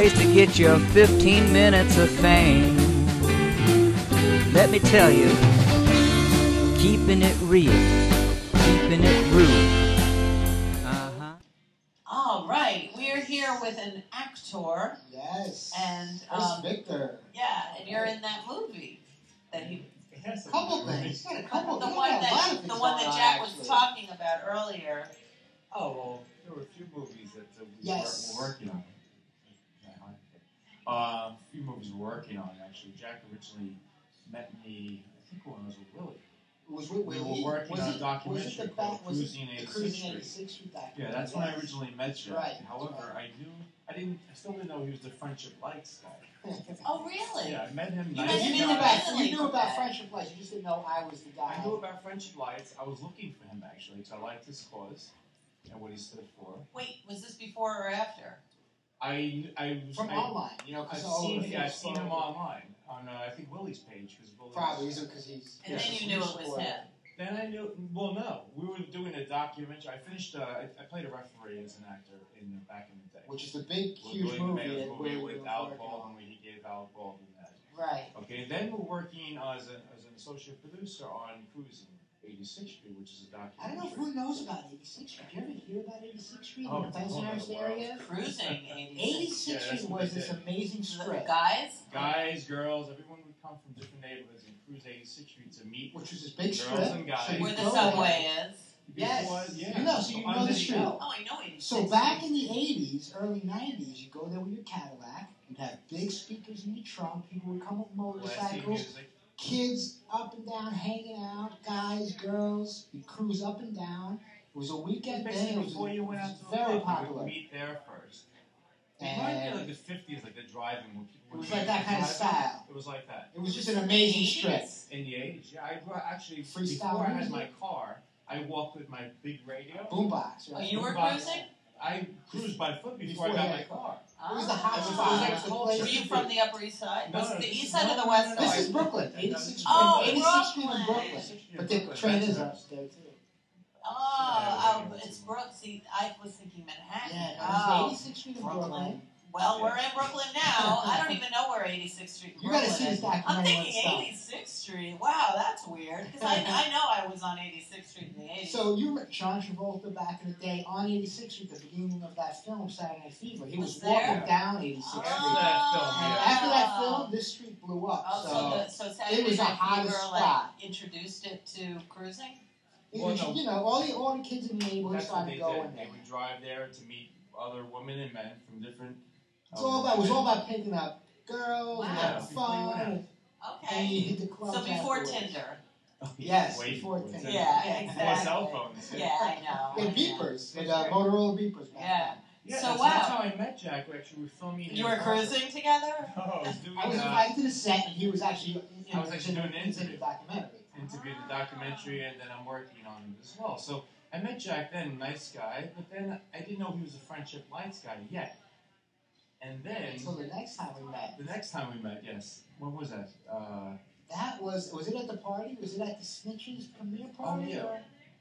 place to get your 15 minutes of fame. Let me tell you, keeping it real, keeping it real. All right, we're here with an actor. Yes. And Chris Victor. Yeah, and you're in that movie that he. A couple things. The one that Jack was talking about earlier. Oh well, there were a few movies that we were working on. A few movies we're working on actually. Jack originally met me, I think, when I was with Willie. Was with Willie. We were working on a documentary called Cruising 86th Street. Yeah, that's when I originally met you. Right. However, I still didn't know he was the Friendship Lights guy. Oh, really? Yeah, I met him. You knew about Friendship Lights. You just didn't know I was the guy. I knew about Friendship Lights. I was looking for him actually, because I liked his cause and what he stood for. Wait, was this before or after? Online, you know, I've seen him online on I think Willie's page probably because he's. And then you knew it was him. Then I knew. Well, no, we were doing a documentary. I finished. I played a referee as an actor back in the day, which is the big, huge movie with Alec Baldwin, where he gave Alec Baldwin that. Right. Okay, and then we're working as an associate producer on Cruising 86th Street, which is a documentary. I don't know if who knows about 86th Street. Did you ever hear about 86th Street in the Pennsylvania area? Cruising 86th Street was this amazing strip. Guys, girls, everyone would come from different neighborhoods and cruise 86th Street to meet. Which was this big girls strip. And guys. Where the subway is. Yes. Yeah. You know, so you know the street. Oh, I know 86th. So back in the 80s, early 90s, you go there with your Cadillac. You'd have big speakers in your trunk. People would come with motorcycles. Kids up and down, hanging out. Guys, girls. You cruise up and down. It was a weekend day. It was you went out to very club, popular. You would meet there first. It And reminded me of like the 50s, like the driving when people it was like that kind of style. It was like that. It was just an amazing strip. In the 80s, yeah. I actually, Freestyle before I had music? my car, I walked with my big radio. Boombox. Oh, Right? you were Boombox. cruising? I cruised by foot before I got my car. It was the hot It was spot. like It was the a place Were you to from be. the Upper East Side? No, Was it no, the this East is Side or not- the West no, Side? This is Brooklyn. 86th Street. Oh, 86th Street in Brooklyn. Brooklyn. But the train is upstairs too. It's Brooklyn. See, I was thinking Manhattan. Yeah, Oh, 86th Street in Brooklyn. Well, we're in Brooklyn now. I don't even know where 86th Street in You Brooklyn gotta see is. this documentary. I'm thinking when 86th Street. Wow, that's weird. Because I know I was on 86th Street in the 80s. So you met John Travolta back in the day on 86th Street, the beginning of that film, Saturday Night Fever. He was walking down 86th Street. After that film, this street blew up. So Saturday it was the Night hottest Fever, spot. introduced it to cruising? You know, all the kids in the neighborhood started to go in there. They would drive there to meet other women and men from different. It was all about picking up girls and having fun. Okay. And you hit the clubs So before afterwards. Tinder. Yes, before Tinder. Yeah, Before exactly. cell phones. Yeah, I know. And beepers, and Motorola beepers. Yeah. Yeah, So that's how I met Jack. We actually were filming. You were cruising together? Oh, I was doing. I was invited to the set, and he was actually. I was actually doing an interview. The documentary. Interviewed the documentary, and then I'm working on it as well. So I met Jack then, nice guy, but then I didn't know he was a Friendship Lights guy yet. And then So the next time we met. Yes. When was that? That was it at the party? Was it at the Snitches premiere party? yeah. Or?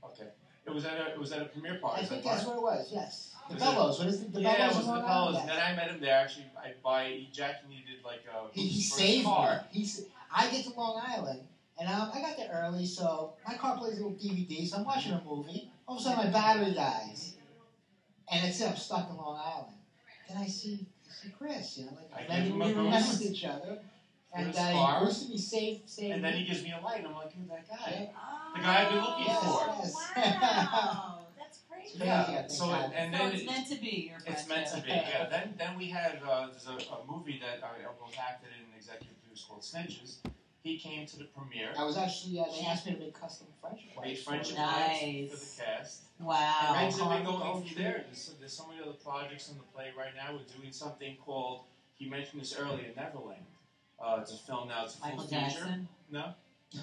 Okay. It was at a premiere party. I think that's what it was. Yes. The Was Bellows. What is it? The Yeah, Bellows. it was in the Long Bellows. Island? And then I met him there. Actually, Jack needed like a. He for his saved car. me. I get to Long Island, and I got there early, so my car plays a little DVD, so I'm watching a movie. All of a sudden, my battery dies, and it's I'm stuck in Long Island. Then I see Chris, you know, I like gave him a we remembered boost each other, and his he car. boosted me, saved And then me. he gives me a light, and I'm like, who's that guy? Yeah. The guy I've been looking Yes, for. yes. Wow. That's crazy. Yeah. Yeah. So God. and So then it's meant to be your friendship. it's meant to be. Yeah. Then we had there's a movie that I both acted in and executive produced called Snitches. He came to the premiere. I was actually they asked me to make custom friendship Made lights. friendship Nice. lights for the cast. Wow. And things have been Carl going from Goldschmidt. there. There's so many other projects on the plate right now. We're doing something called, he mentioned this earlier, Neverland. It's a film now. It's a full Michael feature. Jackson? No.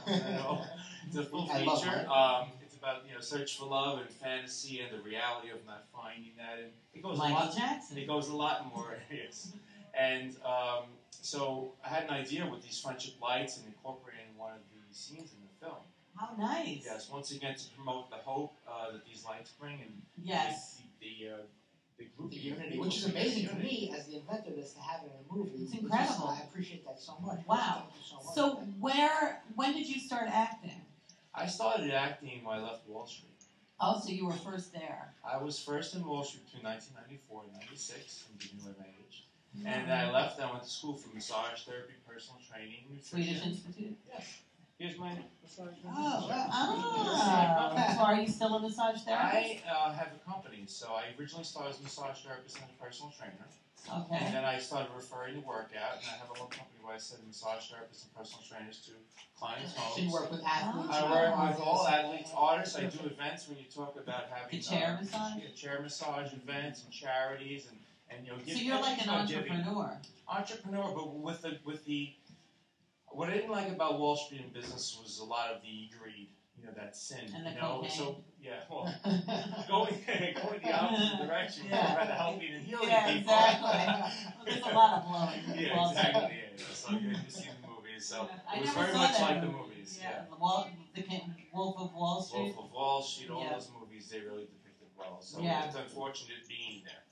No. It's a full I love feature. Michael. It's about search for love and fantasy and the reality of not finding that. And it goes Michael a lot. Jackson. It goes a lot more areas. And so I had an idea with these friendship lights and incorporating one of the scenes in the film. How nice. Yes, once again to promote the hope that these lights bring and Yes. the the group unity, which is amazing to me as the inventor of this to have it in a movie. It's incredible. I appreciate that so much. Wow. Thank you so much. So when did you start acting? I started acting when I left Wall Street. Oh, so you were first there. I was first in Wall Street between 1994 and 96, and giving away my age. And then I left and I went to school for massage therapy, personal training, nutrition. Swedish Institute? Yes. Here's my massage therapy. Oh, wow. Ah. So are you still a massage therapist? I have a company, so I originally started as a massage therapist and a personal trainer. Okay. And then I started referring to workout, and I have a little company where I send massage therapists and personal trainers to clients' homes. So you work with athletes? I work with all athletes, artists. I do events when you talk about having The chair massage? Yeah, chair massage events and charities and So you're like an entrepreneur. Entrepreneur, but with the what I didn't like about Wall Street and business was a lot of the greed, that sin. And the cocaine. So going the opposite direction, Yeah. rather helping and healing Yeah, people. exactly. Well, there's a lot of blowing. Yeah, exactly. Yeah. So you see the movies, so I it was never very saw much that like the movie. movies. Yeah, Wolf of Wall Street. Wolf of Wall Street, all Yeah. those movies, they really depicted well. So Yeah. it's unfortunate being there.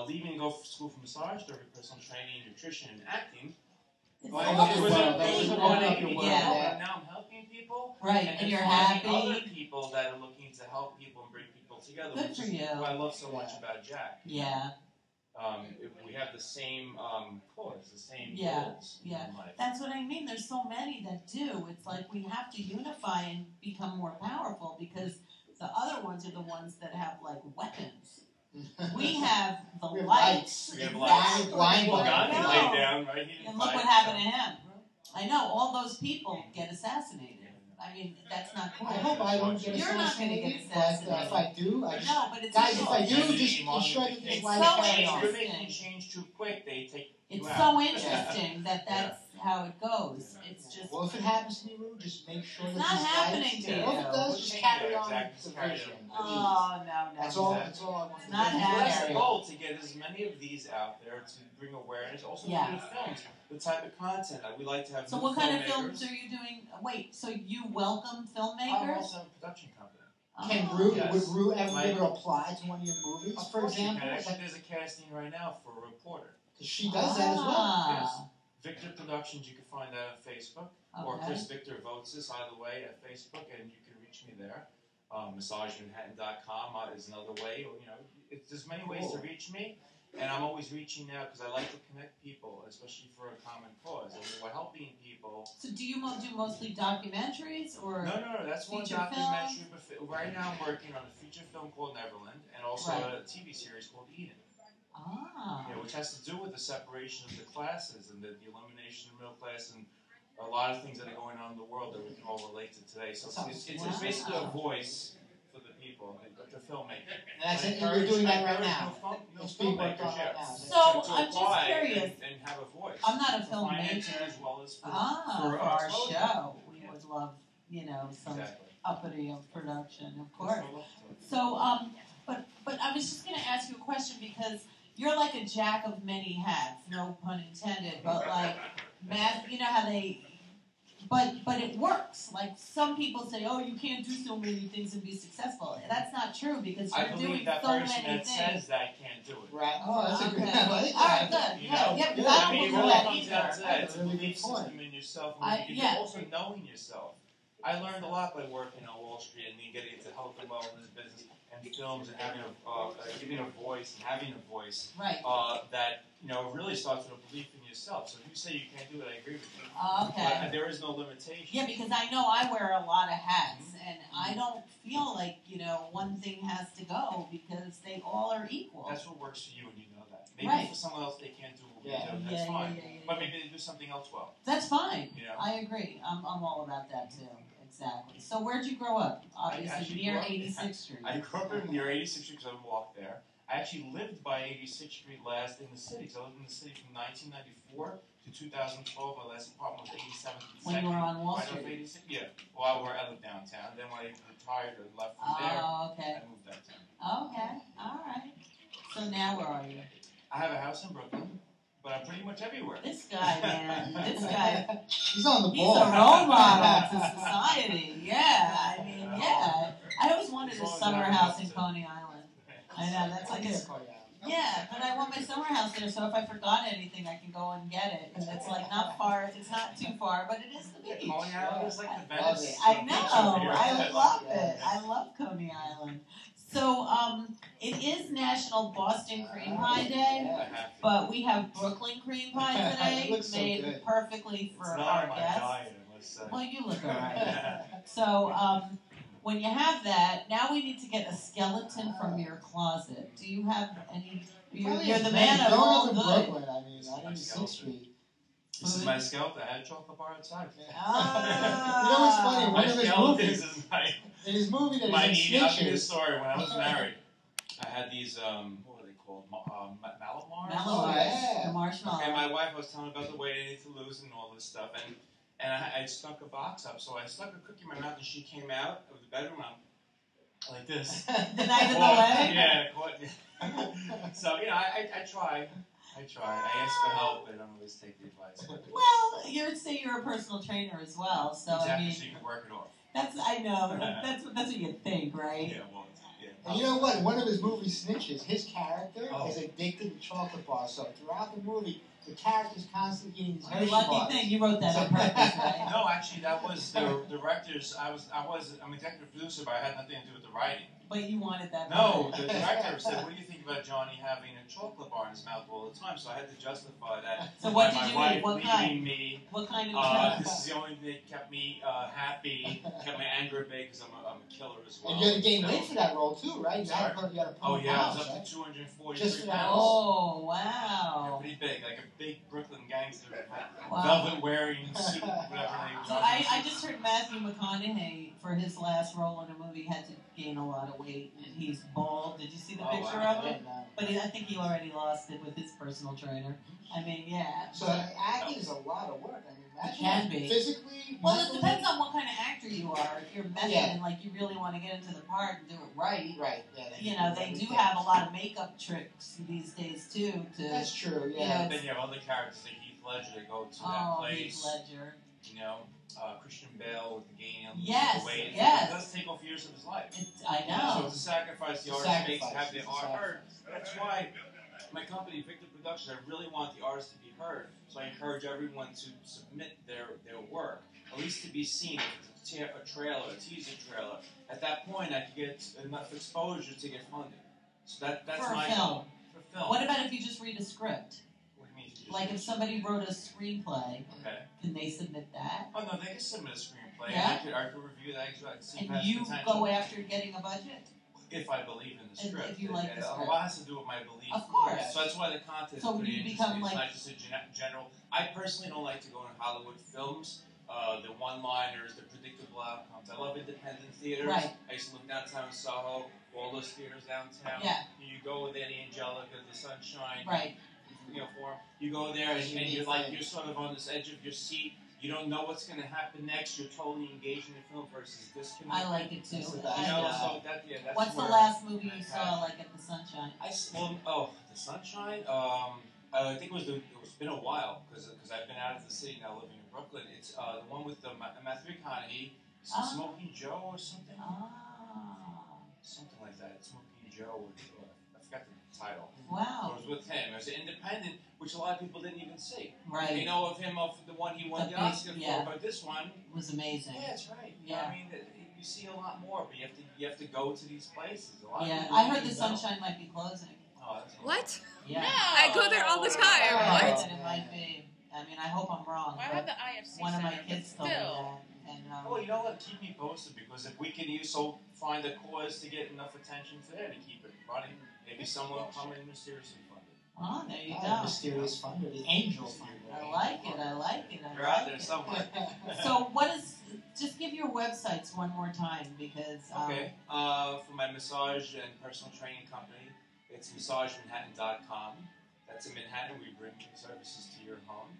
Leaving to go for school for massage therapy, personal training, nutrition, and acting. It's Well, all it the was same a thing. 180 Yeah. and now I'm helping people. Right, And and you're finding happy. other people that are looking to help people and bring people together. Good which for is you. what I love so much about Jack. Yeah, We have the same cause, the same Yeah, goals yeah. in life. that's what I mean. There's so many that do. It's like we have to unify and become more powerful because the other ones are the ones that have like weapons. We have the We have lights. We have Exactly. lights. Well, I Gandhi know. laid down, right? He didn't And look fight, what happened so- to him. I know all those people get assassinated. I mean, that's not cool. I hope I don't get You're not gonna get assassinated, but assassinated. if I do, I just... No, but it's Guys, so, if I do, It's just so ensure that this It's life so carry If on. you're interesting. making change too quick, they take it's you so out. interesting that that's how it goes. It's just Well, if it happens to me, Rue, just make sure It's that not these happening lights... to you. Well, if it does, just carry on Exactly. the Carry vision. on. oh no. That's all I want to do. not So happening. that's the goal, to get as many of these out there to bring awareness. Also, Yeah. to the films, the type of content we like to have. So new what kind of filmmakers. films are you doing? Wait, so you welcome I'm filmmakers? also a production company. Can Oh. Rue, Yes. would Rue ever My- be able to apply to one of your movies, Of for course you can. example? Actually, there's a casting right now for a reporter. Because she does that as well. Ah, Victor Productions, you can find that on Facebook. Or okay. Chris Victor votes this either way at Facebook, and you can reach me there. MassageManhattan.com is another way. There's many ways to reach me, and I'm always reaching out because I like to connect people, especially for a common cause. And we're helping people. So do you do mostly documentaries or? No, that's one feature documentary. But right now, I'm working on a feature film called Neverland, and also Right. a TV series called Eden. Ah. Which has to do with the separation of the classes and the elimination of the middle class and a lot of things that are going on in the world that we can all relate to today. So it's basically a voice for the people, the filmmaker. And that's it, and you're doing that right now. No It's being worked on filmmakers, right yeah. now. So To I'm just apply curious. and have a voice. I'm not a For financing filmmaker. as well as for For for our exposure. show, we would love, some Exactly. uppity of production, of course. That's what I love to do. So, but I was just going to ask you a question because you're like a jack of many hats, no pun intended. But like, you know how they, but it works. Like some people say, oh, you can't do so many things and be successful. That's not true because I you're believe doing that so person many that things. says that can't do it. Right. Oh, that's a good Okay. I like All right, that. good. You Yeah, know? yeah, because Yeah, I I mean, don't it do really that comes down either. to that. It's a Really good belief point. system in yourself. I- And yeah. also knowing yourself. I learned a lot by working on Wall Street and then getting into health and wellness business and films and having giving a voice and having a voice Right. that really starts with a belief in yourself. So if you say you can't do it, I agree with you. Okay. But there is no limitation. Yeah, because I know I wear a lot of hats, and I don't feel like, one thing has to go because they all are equal. That's what works for you, and you know that. Maybe Right. for someone else they can't do what we Yeah. do. That's fine. Yeah. But maybe they do something else well. That's fine. You know. I agree. I'm all about that too. Exactly. So where'd you grow up? Obviously actually near grew up- 86th Street. I grew up near 86th Street because I walked there. I actually lived by 86th Street last in the city. So I lived in the city from 1994 to 2012. My last apartment was 87th and 2nd. When you were on Wall Right off Street. 86th? Yeah. Well, I lived downtown. Then when I retired and left from there, Oh, okay. I moved downtown. Okay. All right. So now where are you? I have a house in Brooklyn, but I'm pretty much everywhere. This guy, man. This guy. He's on the He's ball. a role model to society. Yeah. I mean, yeah. I always wanted a summer house in Coney Island. I know, that's like a Yeah, but I want my summer house there, so if I forgot anything, I can go and get it. And it's like not far. It's not too far, but it is the beach. Coney Island is like the love Venice. it. I know. Here. I love Yeah. it. I love Coney Island. So, it is National Boston Cream Pie Day, Yeah. I have to. but we have Brooklyn Cream Pie It today, looks so made good. perfectly for It's not our on my guests. diet, I must say. Well, you look alright. So, when you have that, now we need to get a skeleton from your closet. Do you have any? You're the man of all in good. Brooklyn. I mean, I need 6th Street. This is my skeleton. I had a chocolate bar outside. Ah. You know what's funny? My One of his skeleton movies, is my in his movie that my is I'll give you a Snitches. story. When I was married, I had these what were they called? Malamars. Mallow yeah. the marshmallow. Okay, my wife was telling me about the weight I need to lose and all this stuff, and I stuck a box up, so I stuck a cookie in my mouth, and she came out of the bedroom. I'm like this. The night of the Caught- wedding? Yeah. So I try. I ask for help, but I don't always take the advice. Well, you're a personal trainer as well, so Exactly, I mean, so you can work it off. I know that's what you think, right? Yeah, well, yeah. And you know what? In one of his movies, Snitches, his character Oh. is addicted to chocolate bars. So throughout the movie, the character's constantly eating these You're a Hershey lucky bars. thing you wrote that on purpose, right? No, actually, that was the director's. I'm executive producer, but I had nothing to do with the writing. But you wanted that. No, the director said, "What do you think about Johnny having a chocolate bar in his mouth all the time?" So I had to justify that. So what by did my you eat? wife What leaving kind? me. What kind of This is the only thing that kept me happy, kept my anger at bay because I'm a killer as well. And you had to gain So- weight for that role too, right? You Sorry? had to put Oh on yeah, I pounds, was up right? to 243 Just for that pounds. Oh Yeah, wow! pretty big, like a big Brooklyn gangster, Wow. velvet wearing suit, whatever they. So I just heard Matthew McConaughey for his last role in a movie had to gain a lot of weight, and he's bald. Did you see the Oh, picture wow. of him? And, But I think he already lost it with his personal trainer. I mean, yeah. so acting is a lot of work. I mean, imagine can that be. physically. Well, it mentally. depends on what kind of actor you are. If you're method Yeah. and like you really want to get into the part and do it right, Right. Yeah. you know, they do have a lot of makeup tricks these days too. To That's true. you Yeah. know, Then you have other characters like Heath Ledger that go to that oh, Heath place. Ledger. You know, Christian Bale with the gain of Yes, the weight. yes. It does take off years of his life. I So know. it's a sacrifice the It's a artist makes to sacrifice. have the It's a art heard. sacrifice. That's why my company, Victor Productions, I really want the artist to be heard. So I encourage everyone to submit their work, at least to be seen. If it's a trailer, a teaser trailer. At that point, I could get enough exposure to get funded. So that's For a my film. goal. For film. What about if you just read a script? What do you mean? You Like if just- somebody wrote a screenplay, Okay. can they submit that? Oh no, they can submit a screenplay. Yeah? And I could review that. I could see And past you potential. go after getting a budget? If I believe in the And script. if you like the A script. lot has to do with my belief. Of course. So that's why the content is So pretty you interesting. become It's like- not just a general. I personally don't like to go in Hollywood films. The one-liners, the predictable outcomes. I love independent theaters. Right. I used to live downtown in Soho. All those theaters downtown. Yeah. You go with Eddie Angelica, The Sunshine. Right. Forum. You go there and you're like you're sort of on this edge of your seat. You don't know what's going to happen next. You're totally engaged in the film versus disconnected. I like it too. That's the You I know, know. so that's What's the where last movie I you have- saw, like at the Sunshine? The Sunshine. I think it's been a while because I've been out of the city now, living in Brooklyn. It's the one with Matthew McConaughey, Ah. Smoking Joe or something, something like that. Smoking Joe. I forgot the title. Wow. It was with him. It was an independent, which a lot of people didn't even see. They Right. know of him of the one he won The the big- Oscar yeah. for, but this one, It was amazing. yeah, that's right. Yeah. I mean, you see a lot more, but you have to go to these places. A lot of Yeah, people I don't heard the even know. Sunshine might be closing. Oh, that's What? Yeah. I go there all the time. I heard What? that it might be. I mean, I hope I'm wrong. Well, I but have the IFC one of my center, kids but told me still. that. And, Well, you know what? Keep me posted because if we can find a cause to get enough attention to there to keep it running, maybe someone will come in mysteriously fund it. oh, there you Oh, go. mysterious funder, the angel funder. I like it. I like it. I They're out like there it. somewhere. So, what is? Just give your websites one more time because. Okay. For my massage and personal training company, it's massagemanhattan.com. That's in Manhattan. We bring services to your home.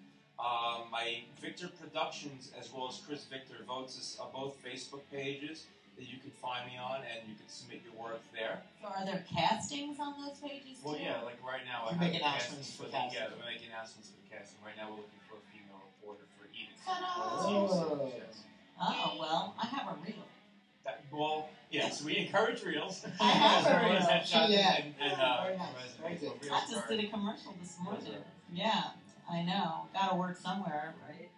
My Victor Productions, as well as Chris Victor Votes, are both Facebook pages that you can find me on, and you can submit your work there. Are there castings on those pages too? Well, yeah, like right now, You I make have announcements for casting. Yeah, we make announcements for the casting. Right now, we're looking for a female reporter for Eden. Ta-da! Oh. Yes. Oh well, I have a reel. Well, yes, we encourage reels. I have a reel. Headshots Yeah. and Very nice. Very good. reels I just did a commercial this morning. Yeah, I know. Gotta work somewhere, right?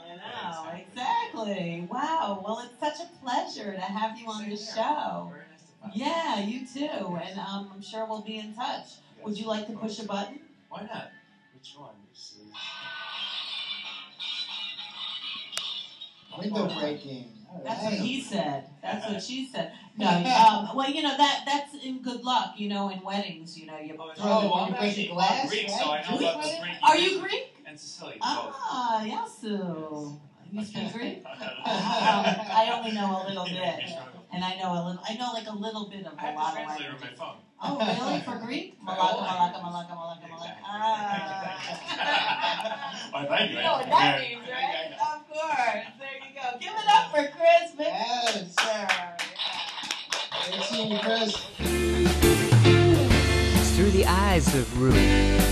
I know, exactly. Wow. Well, it's such a pleasure to have you on the show. Very nice to find Yeah, you too. And I'm sure we'll be in touch. Would you like to push a button? Why not? Which one? Let's see. Window breaking. All That's right. what he said. That's what she said. No, well, you know that's in good luck. You know, in weddings, you know, you. Oh, well, when I'm you break actually the glass, Greek, right? so I know about the Greek Greek. Are you Greek? And Sicilian. Ah, Yasu. You speak Greek? I only know a little bit, and I know like a little bit of I a have lot the of translator on my languages. phone. Oh, really? For Greek? Malaka, malaka, malaka, malaka, malaka. Ah. Well, thank you. You know what that means, right? Of course. There you go. Give it up for Chris Yes. Victor. Great seeing you, Chris. It's through the eyes of Ruth.